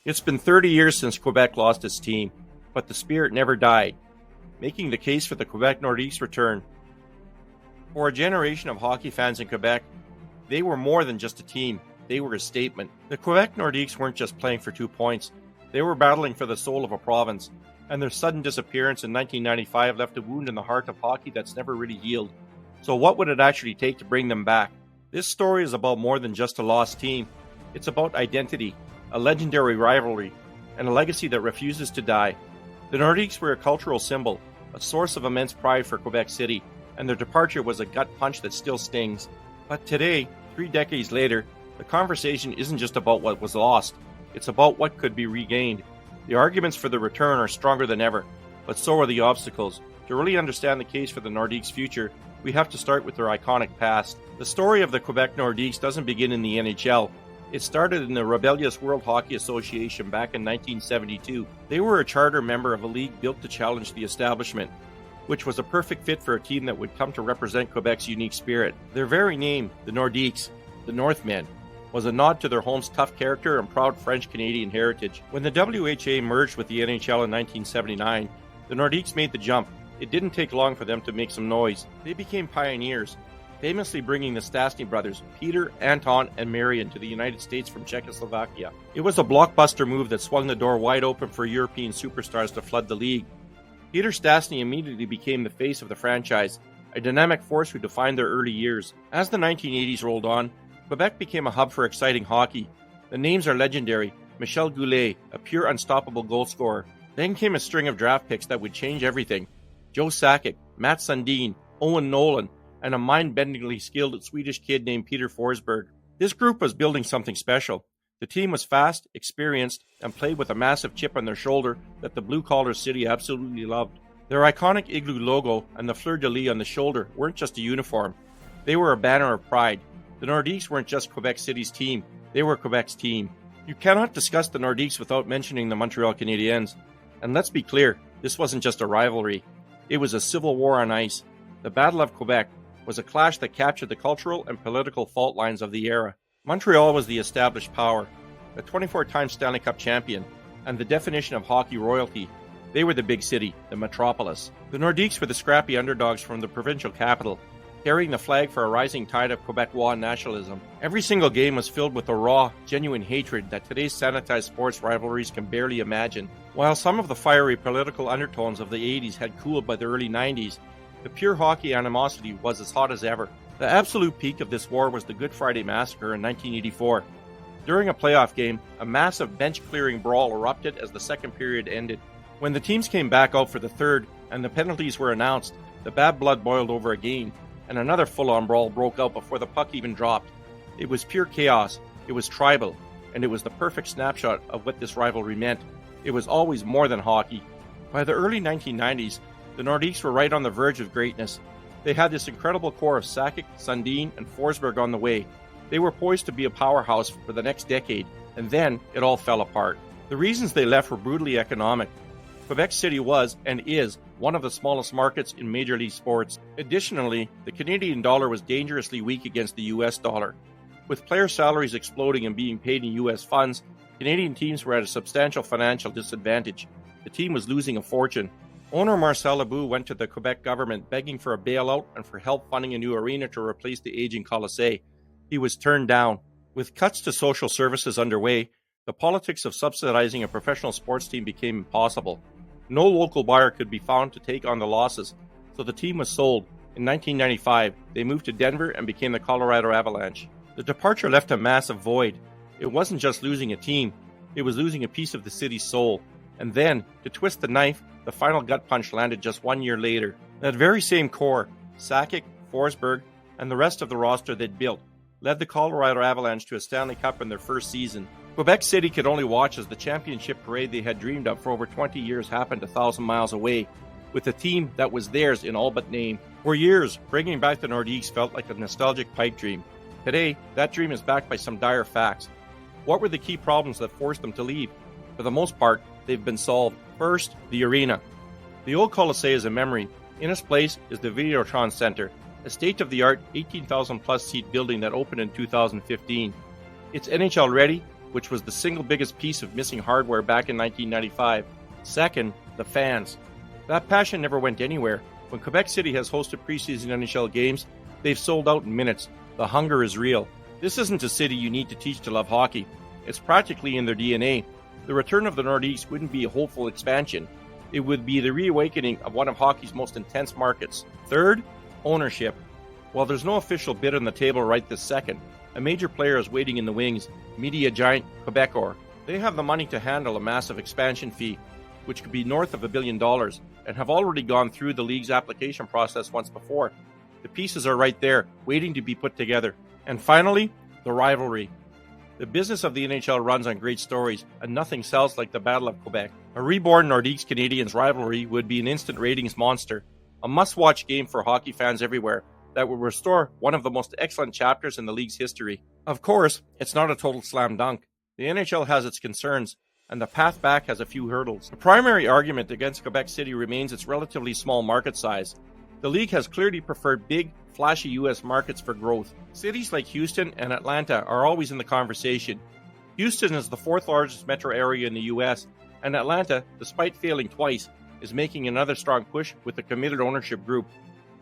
It's been 30 years since Quebec lost its team, but the spirit never died, making the case for the Quebec Nordiques return. For a generation of hockey fans in Quebec, they were more than just a team, they were a statement. The Quebec Nordiques weren't just playing for 2 points, they were battling for the soul of a province, and their sudden disappearance in 1995 left a wound in the heart of hockey that's never really healed. So what would it actually take to bring them back? This story is about more than just a lost team. It's about identity, a legendary rivalry, and a legacy that refuses to die. The Nordiques were a cultural symbol, a source of immense pride for Quebec City, and their departure was a gut punch that still stings. But today, 3 decades later, the conversation isn't just about what was lost, it's about what could be regained. The arguments for the return are stronger than ever, but so are the obstacles. To really understand the case for the Nordiques' future, we have to start with their iconic past. The story of the Quebec Nordiques doesn't begin in the NHL. It started in the rebellious World Hockey Association back in 1972. They were a charter member of a league built to challenge the establishment, which was a perfect fit for a team that would come to represent Quebec's unique spirit. Their very name, the Nordiques, the Northmen, was a nod to their home's tough character and proud French-Canadian heritage. When the WHA merged with the NHL in 1979, the Nordiques made the jump. It didn't take long for them to make some noise. They became pioneers, famously bringing the Stastny brothers, Peter, Anton, and Marian, to the United States from Czechoslovakia. It was a blockbuster move that swung the door wide open for European superstars to flood the league. Peter Stastny immediately became the face of the franchise, a dynamic force who defined their early years. As the 1980s rolled on, Quebec became a hub for exciting hockey. The names are legendary. Michel Goulet, a pure unstoppable goal scorer. Then came a string of draft picks that would change everything. Joe Sakic, Matt Sundin, Owen Nolan, and a mind-bendingly skilled Swedish kid named Peter Forsberg. This group was building something special. The team was fast, experienced, and played with a massive chip on their shoulder that the blue-collar city absolutely loved. Their iconic igloo logo and the fleur-de-lis on the shoulder weren't just a uniform. They were a banner of pride. The Nordiques weren't just Quebec City's team, they were Quebec's team. You cannot discuss the Nordiques without mentioning the Montreal Canadiens. And let's be clear, this wasn't just a rivalry. It was a civil war on ice. The Battle of Quebec was a clash that captured the cultural and political fault lines of the era. Montreal was the established power, a 24-time Stanley Cup champion, and the definition of hockey royalty. They were the big city, the metropolis. The Nordiques were the scrappy underdogs from the provincial capital, carrying the flag for a rising tide of Quebecois nationalism. Every single game was filled with a raw, genuine hatred that today's sanitized sports rivalries can barely imagine. While some of the fiery political undertones of the 80s had cooled by the early 90s, the pure hockey animosity was as hot as ever. The absolute peak of this war was the Good Friday Massacre in 1984. During a playoff game, a massive bench-clearing brawl erupted as the second period ended. When the teams came back out for the third and the penalties were announced, the bad blood boiled over again, and another full-on brawl broke out before the puck even dropped. It was pure chaos, it was tribal, and it was the perfect snapshot of what this rivalry meant. It was always more than hockey. By the early 1990s, the Nordiques were right on the verge of greatness. They had this incredible core of Sakic, Sundin, and Forsberg on the way. They were poised to be a powerhouse for the next decade, and then it all fell apart. The reasons they left were brutally economic. Quebec City was, and is, one of the smallest markets in Major League sports. Additionally, the Canadian dollar was dangerously weak against the US dollar. With player salaries exploding and being paid in US funds, Canadian teams were at a substantial financial disadvantage. The team was losing a fortune. Owner Marcel Lebeau went to the Quebec government begging for a bailout and for help funding a new arena to replace the aging Colisée. He was turned down. With cuts to social services underway, the politics of subsidizing a professional sports team became impossible. No local buyer could be found to take on the losses, so the team was sold. In 1995, they moved to Denver and became the Colorado Avalanche. The departure left a massive void. It wasn't just losing a team, it was losing a piece of the city's soul. And then, to twist the knife, the final gut punch landed just 1 year later. That very same core, Sakic, Forsberg, and the rest of the roster they'd built, led the Colorado Avalanche to a Stanley Cup in their first season. Quebec City could only watch as the championship parade they had dreamed of for over 20 years happened 1,000 miles away, with a team that was theirs in all but name. For years, bringing back the Nordiques felt like a nostalgic pipe dream. Today, that dream is backed by some dire facts. What were the key problems that forced them to leave? For the most part, they've been solved. First, the arena. The old Colisée is a memory. In its place is the Videotron Center, a state-of-the-art 18,000-plus seat building that opened in 2015. It's NHL ready, which was the single biggest piece of missing hardware back in 1995. Second, the fans. That passion never went anywhere. When Quebec City has hosted preseason NHL games, they've sold out in minutes. The hunger is real. This isn't a city you need to teach to love hockey. It's practically in their DNA. The return of the Nordiques wouldn't be a hopeful expansion. It would be the reawakening of one of hockey's most intense markets. Third, ownership. While there's no official bid on the table right this second, a major player is waiting in the wings, media giant Quebecor. They have the money to handle a massive expansion fee, which could be north of $1 billion, and have already gone through the league's application process once before. The pieces are right there, waiting to be put together. And finally, the rivalry. The business of the NHL runs on great stories, and nothing sells like the Battle of Quebec. A reborn Nordiques Canadiens rivalry would be an instant ratings monster, a must-watch game for hockey fans everywhere that would restore one of the most excellent chapters in the league's history. Of course, it's not a total slam dunk. The NHL has its concerns, and the path back has a few hurdles. The primary argument against Quebec City remains its relatively small market size. The league has clearly preferred big, flashy U.S. markets for growth. Cities like Houston and Atlanta are always in the conversation. Houston is the fourth largest metro area in the U.S., and Atlanta, despite failing twice, is making another strong push with a committed ownership group.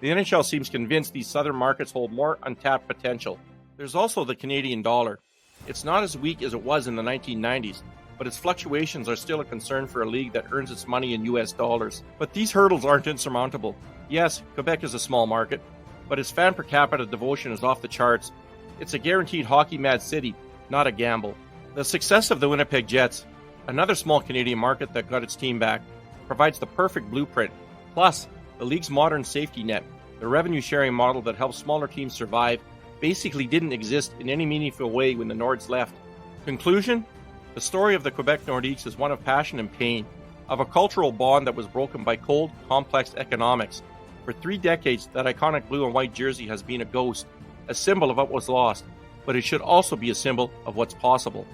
The NHL seems convinced these southern markets hold more untapped potential. There's also the Canadian dollar. It's not as weak as it was in the 1990s, but its fluctuations are still a concern for a league that earns its money in US dollars. But these hurdles aren't insurmountable. Yes, Quebec is a small market, but its fan per capita devotion is off the charts. It's a guaranteed hockey-mad city, not a gamble. The success of the Winnipeg Jets, another small Canadian market that got its team back, provides the perfect blueprint. Plus, the league's modern safety net, the revenue-sharing model that helps smaller teams survive, basically didn't exist in any meaningful way when the Nords left. Conclusion? The story of the Quebec Nordiques is one of passion and pain, of a cultural bond that was broken by cold, complex economics. For 3 decades, that iconic blue and white jersey has been a ghost, a symbol of what was lost, but it should also be a symbol of what's possible.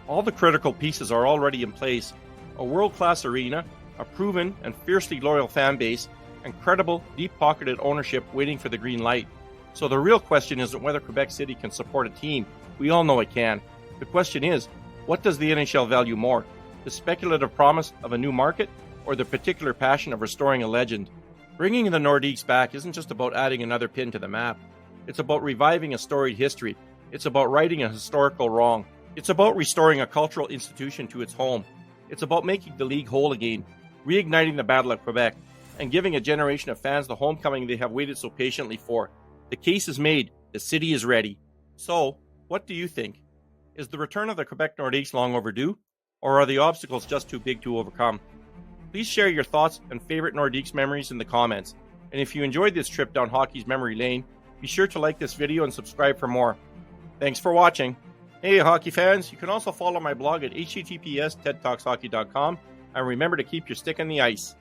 All the critical pieces are already in place: a world-class arena, a proven and fiercely loyal fan base, and credible, deep-pocketed ownership waiting for the green light. So the real question isn't whether Quebec City can support a team. We all know it can. The question is, what does the NHL value more? The speculative promise of a new market, or the particular passion of restoring a legend? Bringing the Nordiques back isn't just about adding another pin to the map. It's about reviving a storied history. It's about righting a historical wrong. It's about restoring a cultural institution to its home. It's about making the league whole again, reigniting the Battle of Quebec, and giving a generation of fans the homecoming they have waited so patiently for. The case is made. The city is ready. So, what do you think? Is the return of the Quebec Nordiques long overdue, or are the obstacles just too big to overcome? Please share your thoughts and favorite Nordiques memories in the comments. And if you enjoyed this trip down hockey's memory lane, be sure to like this video and subscribe for more. Thanks for watching. Hey hockey fans, you can also follow my blog at https://tedtalkshockey.com, and remember to keep your stick on the ice.